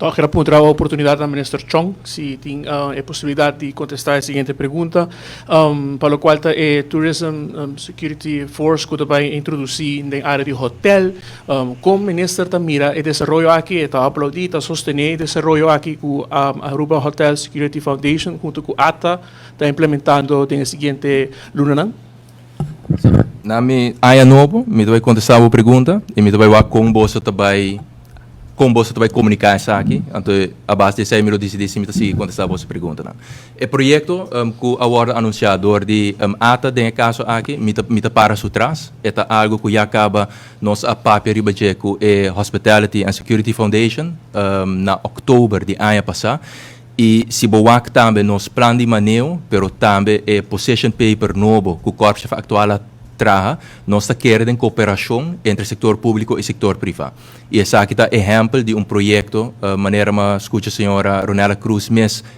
Então, quero apontar a oportunidade ao Ministro Chong, se tem a possibilidade de contestar a seguinte pergunta, para o qual é Tourism Security Force que vai introduzir na área de hotel, como o Ministro mira o desenvolvimento aqui, está aplaudindo, está sostener o desenvolvimento aqui com a Aruba Hotel Security Foundation, junto com a ATA, está implementando na seguinte luna. Na minha área nova, me vai contestar a pergunta e me vai com você também. Como você vai comunicar isso aqui, então a base desse aí me decidi se me seguir contestar a vossa pergunta. Não. O projeto que agora anunciador de ATA tem caso aqui, me para atrás, é algo que já acaba nós a papel ribaje com a Hospitality and Security Foundation na outubro de ano passado. E se boak também nos plano de manejo, pero também é possession paper novo que o corpo atual traga, nós queremos em cooperação entre o setor público e o setor privado. E essa aqui é exemplo de projeto, maneira que escuta a senhora Ronela Cruz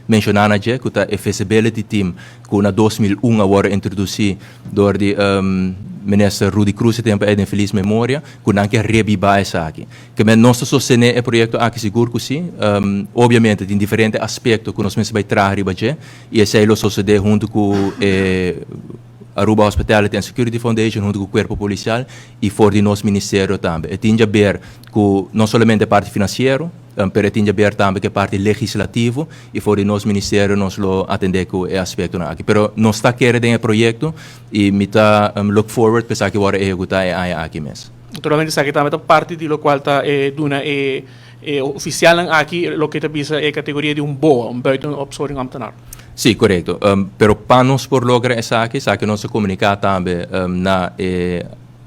mencionando que é o Feasibility Team, que na 2001 agora introduzido por o ministro Rudy Cruz, tempo é de feliz memória, que não quer revivar essa aqui. Que nós sostener o projeto aqui seguro que sim, obviamente tem diferentes aspectos que nós vai trazer, e esse aí lo suceder junto com Aruba Hospitality and Security Foundation, junto com o Corpo Policial e for de nosso Ministério também. E tinha a ver com não somente a parte financeira, mas tinha a ver também com a parte legislativa e for de nosso Ministério nós lo atender com esse aspecto aqui. Pero nós está querendo o projeto e me está look forward para que agora executar aqui mesmo. Naturalmente, essa aqui também é parte de lo qual está duna oficial aqui, lo que está a categoria de BOA, buiten opsporing ambtenaar. Sim, correto. Pero para nós por lograr essa aqui nós comunicar também na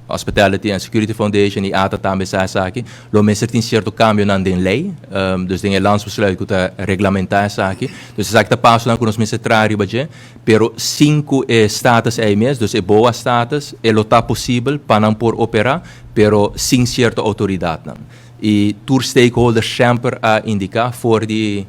Hospitality and Security Foundation e ATA também essa aqui, lo mesmo tem certo cambio na lei, dus tem landsbesluit que está regulamentar essa aqui, dus essa aqui está passando com nós mesmo trário, pero 5 status é mesmo, dus é boa status, e lo está possível para não por operar, pero sem certa autoridade não. E tour stakeholders sempre a indicar voor die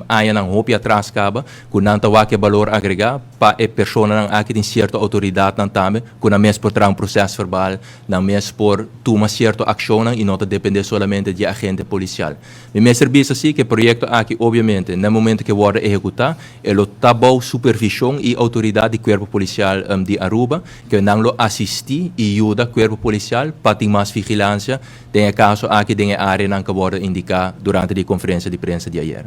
aia ng hopi atrás kaba kung nanta wake valor agregar pa e persona ng aqui tem certa autoridade ng tame kung na mes por trang processo verbal na mes por tuma certa ação e não depende solamente de agente policial. Mi mes serviço assim que projeto aqui obviamente no momento que word executar elo tabau supervisão e autoridade do corpo policial de Aruba que não lo assisti e ajuda corpo policial para ter mais vigilância tem caso aqui tem área não que word indicar durante a conferência de imprensa de ayer.